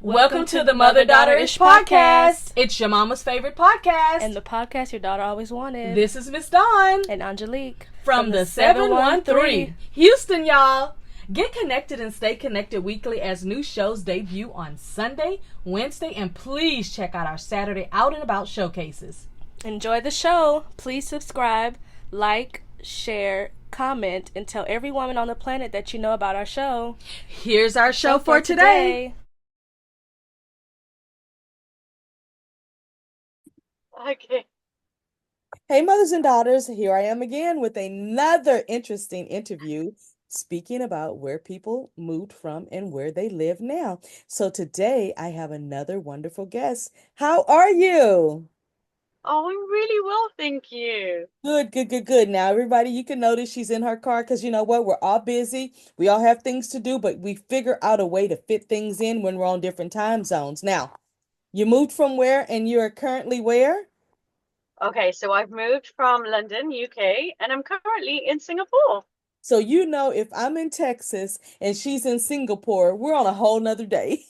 Welcome to the Mother Daughter-ish podcast. It's your mama's favorite podcast. And the podcast your daughter always wanted. This is Miss Dawn. And Angelique. From the 713. Houston, y'all. Get connected and stay connected weekly as new shows debut on Sunday, Wednesday, and please check out our Saturday Out and About showcases. Enjoy the show. Please subscribe, like, share, comment, and tell every woman on the planet that you know about our show. Here's our show for today. Okay. Hey, mothers and daughters, here I am again with another interesting interview speaking about where people moved from and where they live now. So today I have another wonderful guest. How are you? Oh, I'm really well, thank you. Good. Now, everybody, you can notice she's in her car because you know what? We're all busy. We all have things to do, but we figure out a way to fit things in when we're on different time zones. Now, you moved from where and you're currently where? Okay, so I've moved from London, UK, and I'm currently in Singapore. So, you know, if I'm in Texas and she's in Singapore, we're on a whole nother day.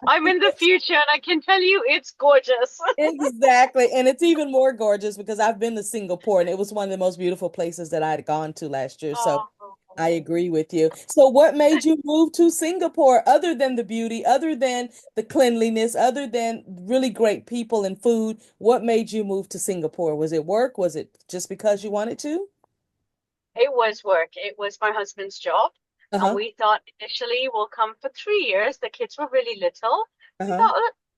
I'm in the future and I can tell you it's gorgeous. Exactly. And it's even more gorgeous because I've been to Singapore and it was one of the most beautiful places that I had gone to last year. So I agree with you. So what made you move to Singapore other than the beauty, other than the cleanliness, other than really great people and food? What made you move to Singapore? Was it work? Was it just because you wanted to? It was work. It was my husband's job. And we thought initially we'll come for 3 years. The kids were really little. We thought,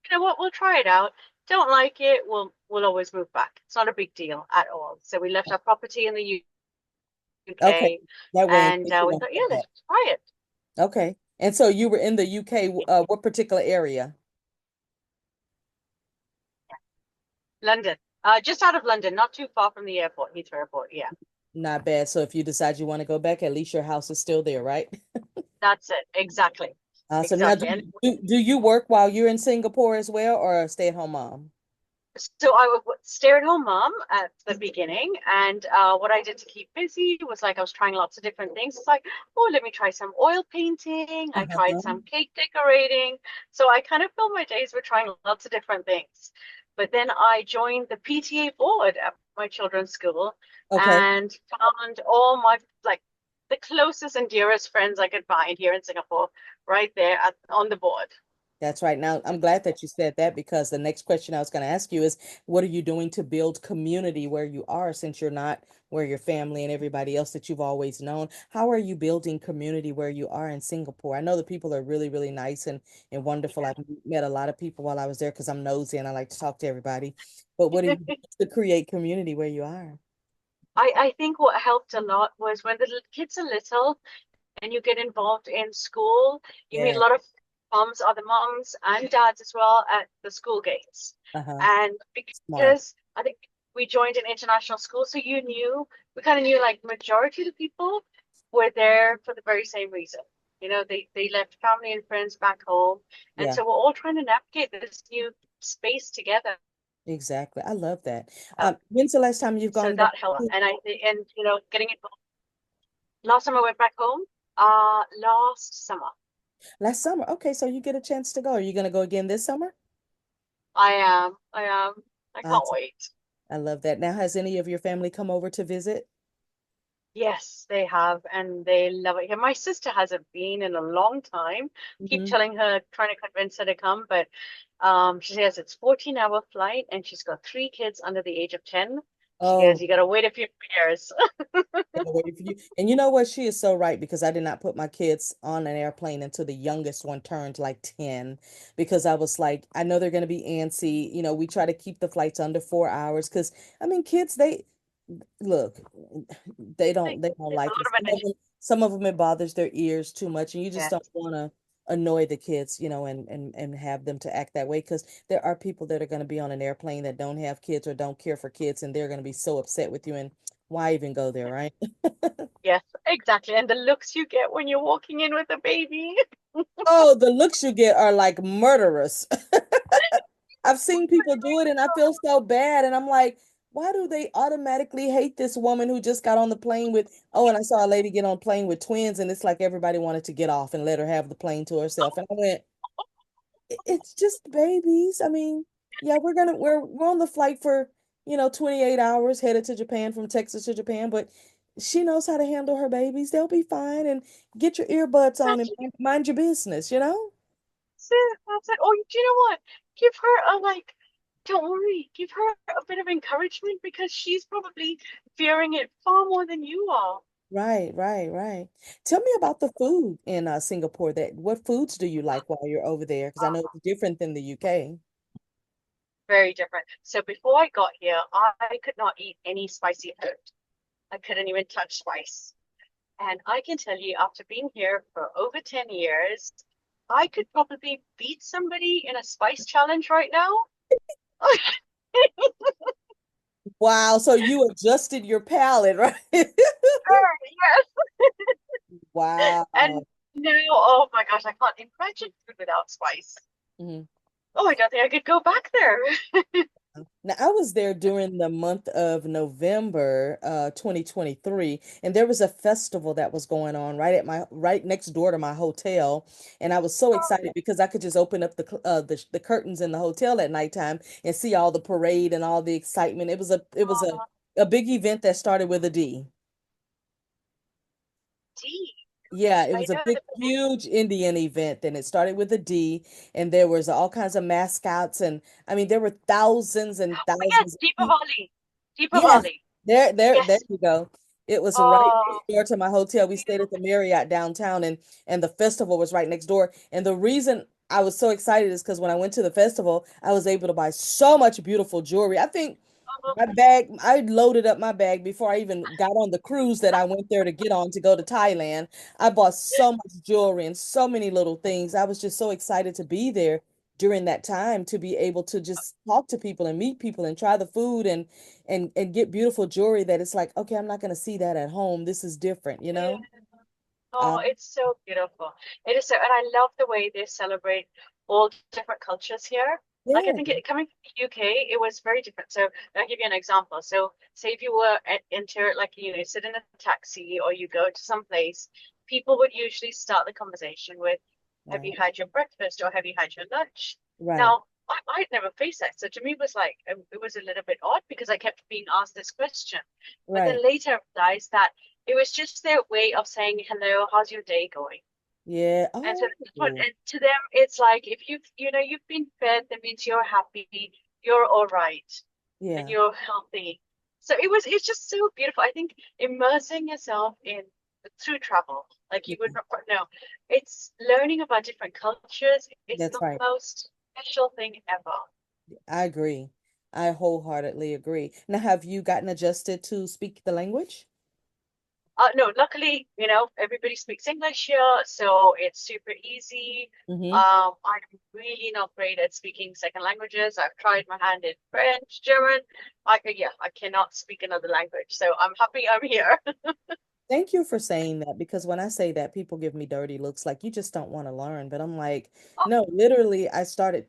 you know what, we'll try it out. Don't like it, we'll always move back. It's not a big deal at all. So we left our property in the UK. Okay. That way And we thought, yeah, let's try it. Okay. And so you were in the UK, what particular area? London. Just out of London, not too far from the airport, Heathrow Airport, yeah. Not bad. So if you decide you want to go back, at least your house is still there, right? That's it. Exactly. So exactly. Now, do you work while you're in Singapore as well, or a stay-at-home mom? So I was stay-at-home mom at the beginning, and what I did to keep busy was like I was trying lots of different things. It's like, oh, let me try some oil painting. I tried some cake decorating. So I kind of filled my days with trying lots of different things. But then I joined the PTA board at my children's school and found all my the closest and dearest friends I could find here in Singapore right there on the board. That's right. Now, I'm glad that you said that because the next question I was going to ask you is, what are you doing to build community where you are since you're not where your family and everybody else that you've always known? How are you building community where you are in Singapore? I know the people are really, really nice and wonderful. I've met a lot of people while I was there because I'm nosy and I like to talk to everybody. But what do you do to create community where you are? I think what helped a lot was when the kids are little and you get involved in school, you meet a lot of moms, other moms and dads as well at the school gates. And because I think we joined an international school, so we kind of knew like majority of the people were there for the very same reason. You know, they left family and friends back home. And so we're all trying to navigate this new space together. Exactly. I love that. When's the last time you've gone? So that helped. And you know, getting it last time I went back home, last summer. Last summer. Okay, so you get a chance to go. Are you going to go again this summer? I am. I can't wait. I love that. Now, has any of your family come over to visit? Yes, they have, and they love it here. My sister hasn't been in a long time. Keep telling her, trying to convince her to come, but she says it's 14-hour flight, and she's got 3 kids under the age of 10. She goes, you gotta wait a few years. And you know what? She is so right because I did not put my kids on an airplane until the youngest one turned like 10 because I was like, I know they're going to be antsy. You know, we try to keep the flights under 4 hours because, I mean, kids, they look, they don't like it. Some of them, it bothers their ears too much, and you just don't want to annoy the kids, you know, and have them to act that way because there are people that are going to be on an airplane that don't have kids or don't care for kids, and they're going to be so upset with you, and why even go there, right? Yes, exactly. And the looks you get when you're walking in with a baby. Oh, the looks you get are like murderous. I've seen people do it and I feel so bad, and I'm like, why do they automatically hate this woman who just got on the plane with, oh, and I saw a lady get on a plane with twins, and it's like everybody wanted to get off and let her have the plane to herself. And I went, It's just babies. I mean, yeah, we're on the flight for, 28 hours headed to Japan from Texas to Japan, but she knows how to handle her babies. They'll be fine and get your earbuds on and That's mind your business, you know? it. That's it. Oh, do you know what? Give her a like, don't worry. Give her a bit of encouragement because she's probably fearing it far more than you are. Right, right, right. Tell me about the food in Singapore. What foods do you like while you're over there? Because I know it's different than the UK. Very different. So before I got here, I could not eat any spicy food. I couldn't even touch spice. And I can tell you, after being here for over 10 years, I could probably beat somebody in a spice challenge right now. Wow, so you adjusted your palate, right? Yes. And Wow. now, oh my gosh, I can't imagine food without spice. Mhm. Oh, I don't think I could go back there. Now, I was there during the month of November, 2023, and there was a festival that was going on right next door to my hotel, and I was so excited because I could just open up the curtains in the hotel at nighttime and see all the parade and all the excitement. Oh, A big event that started with a D. tea. Yeah, it I was a know big, the huge Indian event, and it started with a D, and there was all kinds of mascots, and I mean, there were thousands and oh yes, thousands of people. Deepavali. Yes, Deepavali. there Yes. you go. It was right Oh, next door to my hotel. We stayed at the Marriott downtown, and the festival was right next door. And the reason I was so excited is because when I went to the festival, I was able to buy so much beautiful jewelry. I think oh, I loaded up my bag before I even got on the cruise that I went there to get on to go to Thailand. I bought so much jewelry and so many little things. I was just so excited to be there during that time to be able to just talk to people and meet people and try the food and get beautiful jewelry that it's like, okay, I'm not going to see that at home. This is different, you know? yeah. Oh, Um, it's so beautiful. It is so, and I love the way they celebrate all different cultures here. Like I yeah, think coming from the UK, it was very different. So I'll give you an example. So say if you were enter like sit in a taxi or you go to some place, people would usually start the conversation with, "Have you right, had your breakfast or have you had your lunch?" right, Now, I'd never faced that. So to me, it was like it was a little bit odd because I kept being asked this question. But right. then later I realized that it was just their way of saying hello, how's your day going? Yeah. And so Oh, and to them, it's like if you've been fed, that means you're happy, you're all right, and yeah, you're healthy. So it's just so beautiful. I think immersing yourself in through travel, like you would yeah, not know, it's learning about different cultures. It's that's the right. most special thing ever. I agree. I wholeheartedly agree. Now, have you gotten adjusted to speak the language? No, luckily, everybody speaks English here, so it's super easy. Mm-hmm. I'm really not great at speaking second languages. I've tried my hand in French, German. I cannot speak another language, so I'm happy I'm here. Thank you for saying that because when I say that, people give me dirty looks like you just don't want to learn. But I'm like, no, literally, I started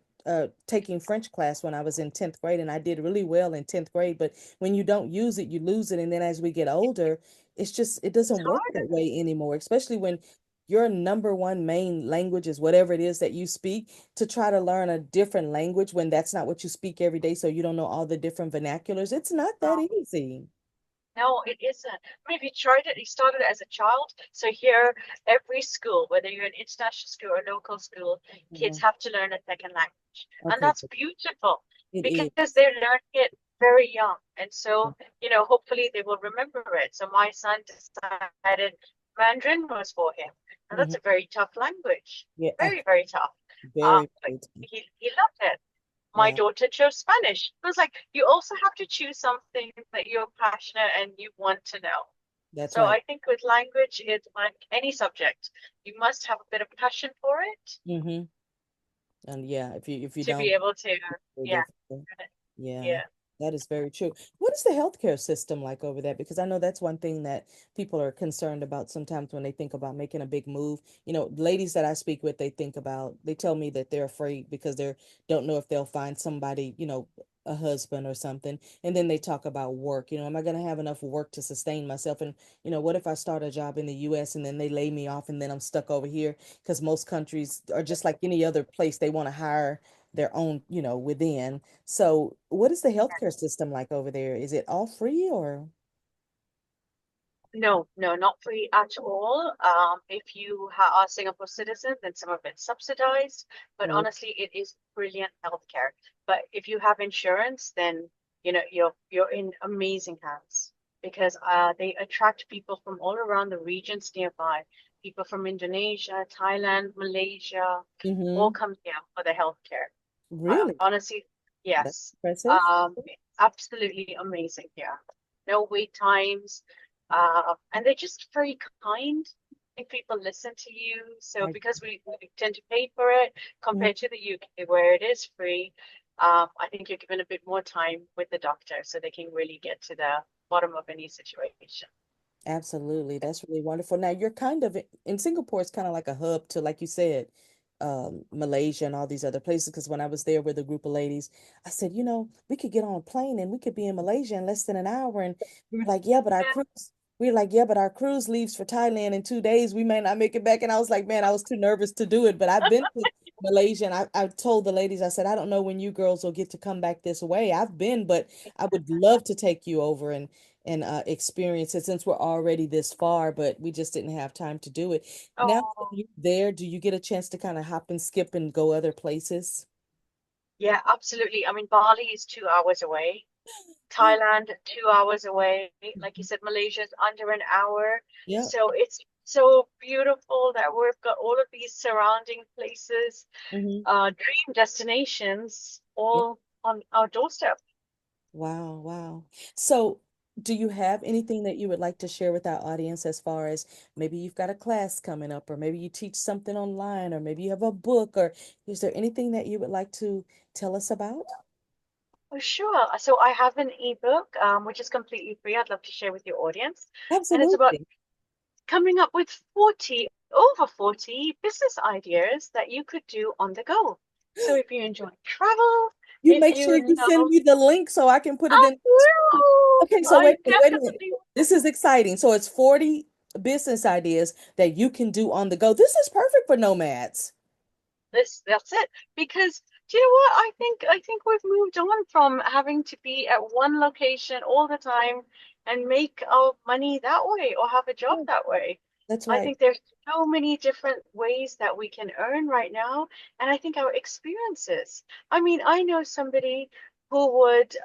taking French class when I was in 10th grade and I did really well in 10th grade. But when you don't use it, you lose it. And then as we get older, it It's doesn't work hard. that way anymore, especially when your number one main language is whatever it is that you speak. To try to learn a different language when that's not what you speak every day, so you don't know all the different vernaculars, it's not that easy. No, it isn't. I mean, if you tried it, you started it as a child. So here, every school, whether you're an international school or local school, kids Mhm. have to learn a second language. And Okay, that's beautiful it because is. they're learning it very young. And so, hopefully they will remember it. So my son decided Mandarin was for him. And Mhm. that's a very tough language. Yeah, Very, very tough. very, But very tough. he loved it. My Yeah, daughter chose Spanish. It was like you also have to choose something that you're passionate and you want to know. that's So right. I think with language, it's like any subject, you must have a bit of passion for it Mm-hmm. And yeah, if you to be don't, able to, very yeah, difficult. Yeah, yeah. that is very true. What is the healthcare system like over there? Because I know that's one thing that people are concerned about sometimes when they think about making a big move. Ladies that I speak with, they tell me that they're afraid because they don't know if they'll find somebody, a husband or something, and then they talk about work. Am I going to have enough work to sustain myself? And what if I start a job in the US and then they lay me off and then I'm stuck over here? Because most countries are just like any other place, they want to hire their own, within. So what is the healthcare system like over there? Is it all free or? No, no, not free at all. If you are a Singapore citizen, then some of it's subsidized, but Oh, honestly, it is brilliant healthcare. But if you have insurance, then you're in amazing hands because they attract people from all around the regions nearby, people from Indonesia, Thailand, Malaysia, all mm-hmm. come here for the healthcare. Really? Honestly, That's yes. impressive. Absolutely amazing here. No wait times. And they're just very kind if people listen to you. So I, because we tend to pay for it mhm. compared to the UK where it is free, I think you're given a bit more time with the doctor so they can really get to the bottom of any situation. Absolutely. That's really wonderful. Now you're kind of in Singapore, it's kind of like a hub to, like you said, Malaysia and all these other places. Because when I was there with a group of ladies, I said, we could get on a plane and we could be in Malaysia in less than an hour. And we were like, yeah, but our Yeah. cruise, we were like, yeah, but our cruise leaves for Thailand in 2 days. We may not make it back. And I was like, man, I was too nervous to do it. But I've been to Malaysia and I told the ladies, I said, I don't know when you girls will get to come back this way. I've been, but I would love to take you over and experience it since we're already this far, but we just didn't have time to do it. Now that Oh, you're there, do you get a chance to kind of hop and skip and go other places? yeah, absolutely. I mean, Bali is 2 hours away. Thailand, 2 hours away. Like you said, Malaysia's under an hour. Yeah. So it's so beautiful that we've got all of these surrounding places, Hmm. dream destinations, Yeah. all on our doorstep. Wow, wow. So, do you have anything that you would like to share with our audience as far as maybe you've got a class coming up, or maybe you teach something online, or maybe you have a book, or is there anything that you would like to tell us about? Oh, sure. So I have an ebook, which is completely free. I'd love to share with your audience. And it's about Absolutely. coming up with over 40 business ideas that you could do on the go. So if you enjoy travel, You if make sure you you send love, me the link so I can put it I in. will. Okay, so I wait a minute. definitely This is exciting. So it's 40 business ideas that you can do on the go. This is perfect for nomads. that's it. Because do you know what? I think we've moved on from having to be at one location all the time and make our money that way or have a job Yeah, that way. that's I right. think there's so many different ways that we can earn right now. And I think our experiences. I mean, I know somebody who would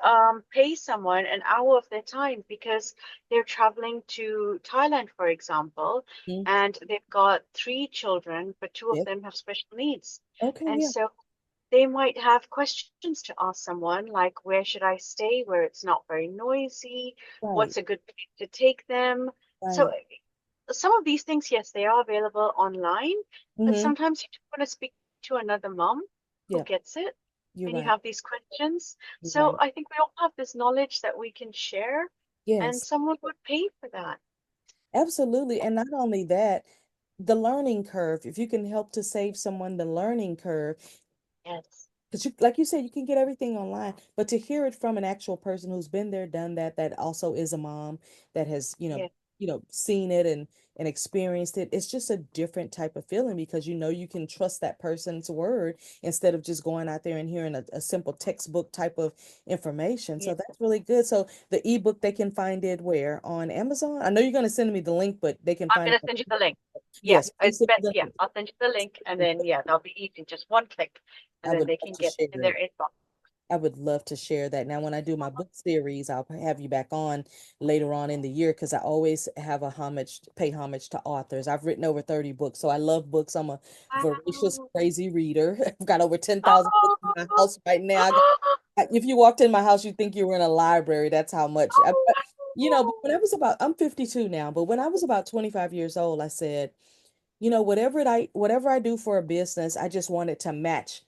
pay someone an hour of their time because they're traveling to Thailand, for example, Mm, and they've got 3 children, but two of yes. them have special needs. Okay, And yeah. so they might have questions to ask someone like, where should I stay where it's not very noisy? Right, What's a good place to take them? So right. some of these things, yes, they are available online, but Mm-hmm. sometimes you just want to speak to another mom who Yeah, gets it you're and you right. have these questions. You're So right. I think we all have this knowledge that we can share, and Yes, someone would pay for that. absolutely. And not only that, the learning curve, if you can help to save someone the learning curve, Yes. because you, like you said, you can get everything online, but to hear it from an actual person who's been there, done that, that also is a mom that has, Yeah. seen it and experienced it, it's just a different type of feeling because you can trust that person's word instead of just going out there and hearing a simple textbook type of information. Yeah. So that's really good. So the ebook, they can find it where? On Amazon? I know you're going to send me the link, but they can I'm find going it. to send you the link. Yeah, Yes, please it's send me best. the Yeah, link. I'll send you the link, and then yeah, that'll be easy. Just one click, I and then would they love can to get share in their it. inbox. I would love to share that. Now, when I do my book series, I'll have you back on later on in the year because I always have pay homage to authors. I've written over 30 books, so I love books. I'm a voracious, Wow. crazy reader. I've got over 10,000 books in my Oh, house right now. If you walked in my house, you'd think you were in a library. That's how much. But when I was I'm 52 now, but when I was about 25 years old, I said, whatever I do for a business, I just want it to match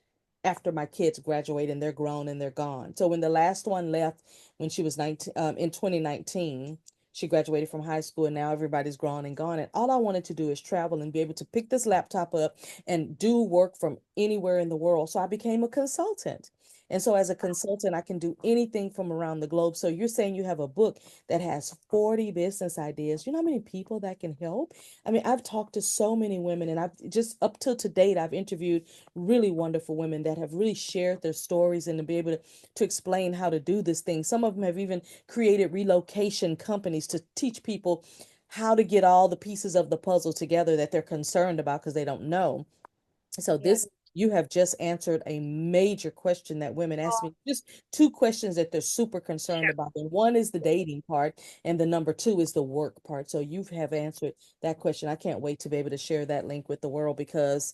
after my kids graduate and they're grown and they're gone. So when the last one left when she was 19 in 2019, she graduated from high school and now everybody's grown and gone. And all I wanted to do is travel and be able to pick this laptop up and do work from anywhere in the world. So I became a consultant. And so as a consultant, I can do anything from around the globe. So you're saying you have a book that has 40 business ideas. You know how many people that can help? I mean, I've talked to so many women, and I've just up till to date, I've interviewed really wonderful women that have really shared their stories and to be able to explain how to do this thing. Some of them have even created relocation companies to teach people how to get all the pieces of the puzzle together that they're concerned about because they don't know. So Yeah. this you have just answered a major question that women ask Oh, me. Just two questions that they're super concerned sure. about. And one is the dating part, and the number two is the work part. So you have answered that question. I can't wait to be able to share that link with the world because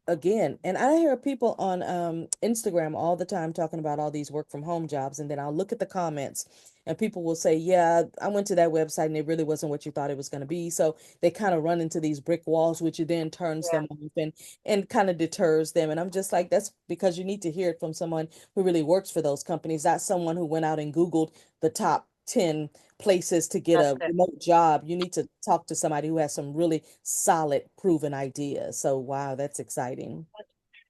again, and I hear people on Instagram all the time talking about all these work from home jobs, and then I'll look at the comments and people will say, yeah, I went to that website and it really wasn't what you thought it was going to be. So they kind of run into these brick walls, which then turns Yeah. them off and kind of deters them. And I'm just like, that's because you need to hear it from someone who really works for those companies, not someone who went out and Googled the top 10 places to get That's a it. remote job. You need to talk to somebody who has some really solid, proven ideas. So, wow, that's exciting.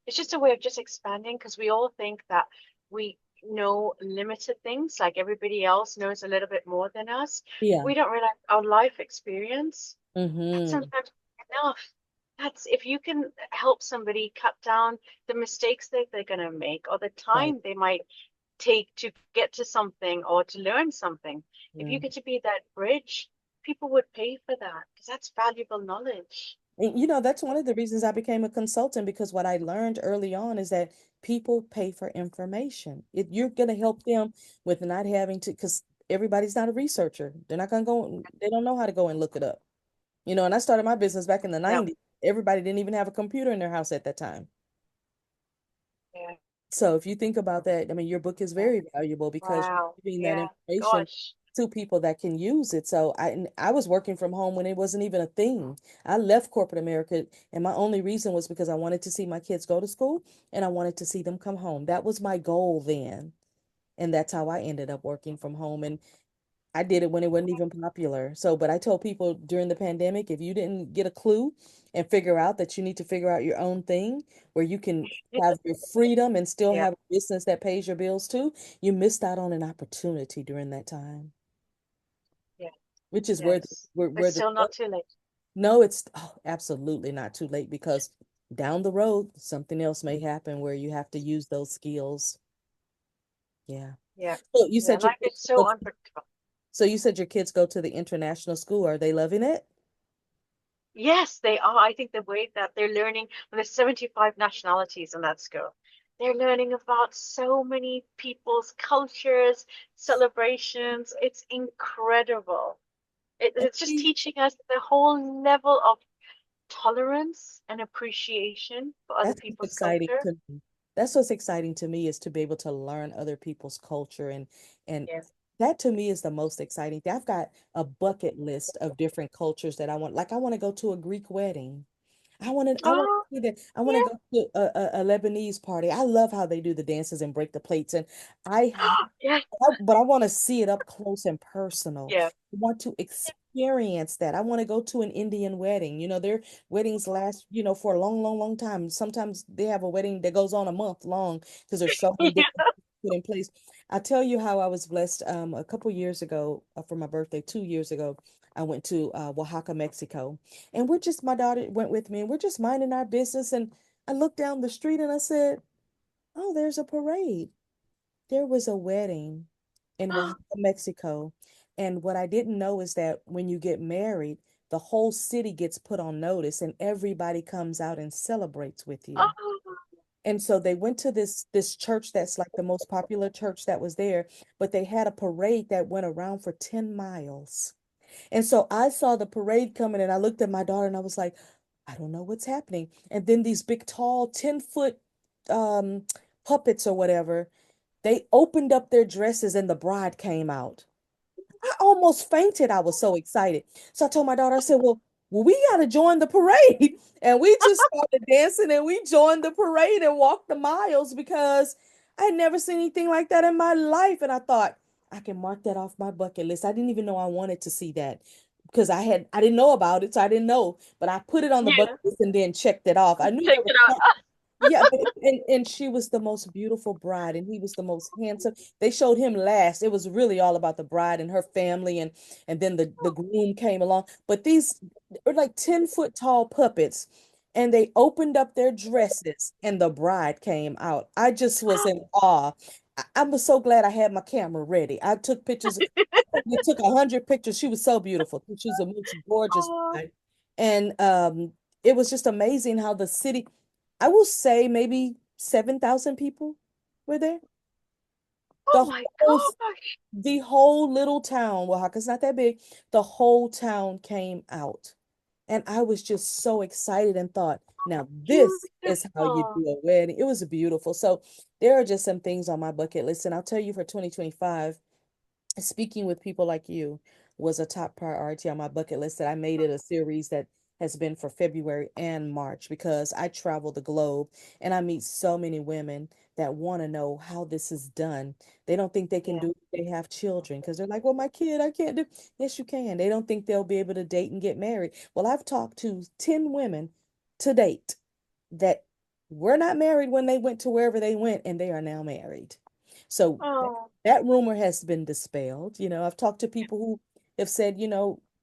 It's just a way of just expanding because we all think that we know limited things, like everybody else knows a little bit more than us. Yeah. We don't realize our life experience, that's Mm-hmm. sometimes enough. That's if you can help somebody cut down the mistakes that they're going to make or the Right. time they might take to get to something or to learn something. If you Mm. get to be that bridge, people would pay for that because that's valuable knowledge. And, that's one of the reasons I became a consultant because what I learned early on is that people pay for information. If you're going to help them with not having to, because everybody's not a researcher. They're not going to go, they don't know how to go and look it up. And I started my business back in the Yeah. 90s. Everybody didn't even have a computer in their house at that time. Yeah. So if you think about that, I mean, your book is Yeah. very valuable because Wow. you're giving that Yeah. information Gosh. to people that can use it. So I was working from home when it wasn't even a thing. I left corporate America, and my only reason was because I wanted to see my kids go to school and I wanted to see them come home. That was my goal then. And that's how I ended up working from home. And I did it when it wasn't even popular. So, but I told people during the pandemic, if you didn't get a clue and figure out that you need to figure out your own thing where you can have your freedom and still Yeah. have a business that pays your bills too, you missed out on an opportunity during that time, Yeah. which is where Yes. But where the still not too late. no, it's absolutely not too late because down the road something else may happen where you have to use those skills. Yeah. Yeah. So you Yeah. said your Life is kids so go unpredictable. so you said your kids go to the international school. Are they loving it? Yes, they are. I think the way that they're learning, well, there's 75 nationalities in that school. They're learning about so many people's cultures, celebrations. It's incredible. And It's just see, teaching us the whole level of tolerance and appreciation for other that's what's people's exciting culture. to me. That's what's exciting to me is to be able to learn other people's culture and Yeah. that to me is the most exciting thing. I've got a bucket list of different cultures that I want. Like I want to go to a Greek wedding. I want Oh, to see that. I want to yeah. go to a Lebanese party. I love how they do the dances and break the plates. And I Yeah. but I want to see it up close and personal. Yeah. I want to experience that. I want to go to an Indian wedding. Their weddings last, for a long, long, long time. Sometimes they have a wedding that goes on a month long because there's so many different Yeah. things put in place. I'll tell you how I was blessed a couple years ago for my birthday, 2 years ago. I went to Oaxaca, Mexico, and my daughter went with me, and we're just minding our business. And I looked down the street and I said, "Oh, there's a parade." There was a wedding in Oaxaca, Mexico. And what I didn't know is that when you get married, the whole city gets put on notice and everybody comes out and celebrates with you. Oh, And so they went to this church that's like the most popular church that was there, but they had a parade that went around for 10 miles. And so I saw the parade coming and I looked at my daughter and I was like, I don't know what's happening. And then these big, tall, 10-foot um, puppets or whatever, they opened up their dresses and the bride came out. I almost fainted. I was so excited. So I told my daughter, I said, well, we got to join the parade. And we just started dancing and we joined the parade and walked the miles because I had never seen anything like that in my life. And I thought, I can mark that off my bucket list. I didn't even know I wanted to see that because I didn't know about it. So I didn't know, but I put it on the bucket yeah. list and then checked it off. I knew Check there was it out. Yeah, and she was the most beautiful bride, and he was the most handsome. They showed him last. It was really all about the bride and her family, and then the groom came along. But these were like 10-foot tall puppets, and they opened up their dresses, and the bride came out. I just was in awe. I was so glad I had my camera ready. I took pictures. We took 100 pictures. She was so beautiful. She was the most gorgeous Oh, bride, and it was just amazing how the city. I will say maybe 7,000 people were there. oh The my whole gosh. the whole little town, Oaxaca's not that big. The whole town came out. And I was just so excited and thought, now this is how you Beautiful. do a wedding. It was beautiful. So there are just some things on my bucket list. And I'll tell you for 2025, speaking with people like you was a top priority on my bucket list that I made it a series that has been for February and March because I travel the globe and I meet so many women that want to know how this is done. They don't think they can Yeah. do it if they have children because they're like, well, my kid, I can't do. Yes, you can. They don't think they'll be able to date and get married. Well, I've talked to 10 women to date that were not married when they went to wherever they went and they are now married. So Oh, that rumor has been dispelled. I've talked to people who have said,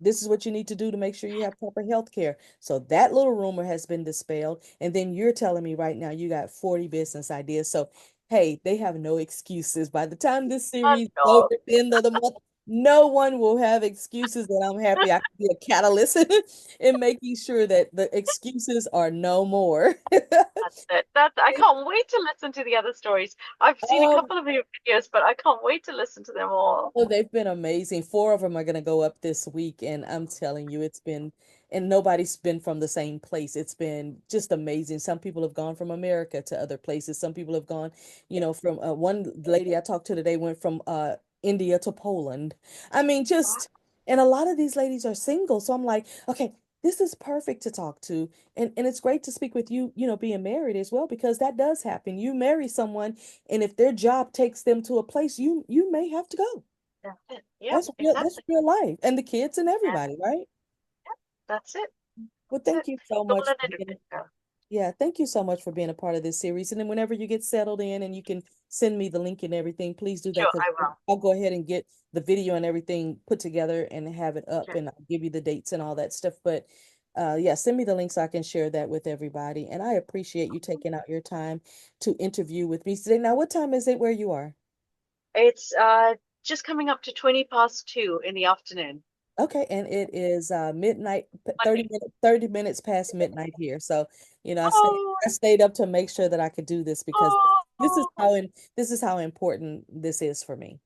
this is what you need to do to make sure you have proper health care. So that little rumor has been dispelled. And then you're telling me right now you got 40 business ideas. So, hey, they have no excuses. By the time this I series is over know. at the end of the month, no one will have excuses. And I'm happy I can be a catalyst in making sure that the excuses are no more. That's it. I can't wait to listen to the other stories. I've seen a Oh, couple of your videos, but I can't wait to listen to them all. oh, they've been amazing. Four of them are going to go up this week, and I'm telling you, and nobody's been from the same place. It's been just amazing. Some people have gone from America to other places. Some people have gone, from one lady I talked to today went from India to Poland. I mean, and a lot of these ladies are single. So I'm like, okay, this is perfect to talk to. And it's great to speak with you, being married as well, because that does happen. You marry someone, and if their job takes them to a place, you may have to go. That's it. Yep, That's exactly. real life. And the kids and Yeah, everybody, right? yep, that's it. Well, That's it. thank you so Dawn much and for being, Edwina. yeah, thank you so much for being a part of this series. And then whenever you get settled in and you can send me the link and everything, please do that Sure, because I will. I'll go ahead and get the video and everything put together and have it up Sure. and I'll give you the dates and all that stuff. But yeah, send me the link so I can share that with everybody. And I appreciate you taking out your time to interview with me today. Now, what time is it where you are? It's just coming up to 20 past 2 in the afternoon. Okay, and it is midnight, 30 Monday. minutes, 30 minutes past midnight here. So, Oh, I stayed up to make sure that I could do this because this is oh, this is how important this is for me.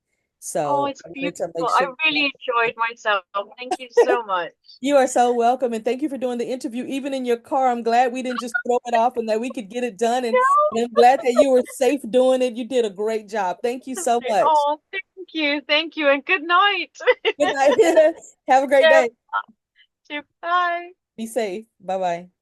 oh, So it's I wanted to beautiful. make I sure really enjoyed myself. Thank you so much. you are so welcome and thank you for doing the interview even in your car. I'm glad we didn't just throw it off and that we could get it done and I'm glad that you were safe doing it. You did a great job. Thank you so much. Oh, thank you. Thank you. And good night. Good night. Have a great Yeah, day. bye. Be safe. Bye-bye.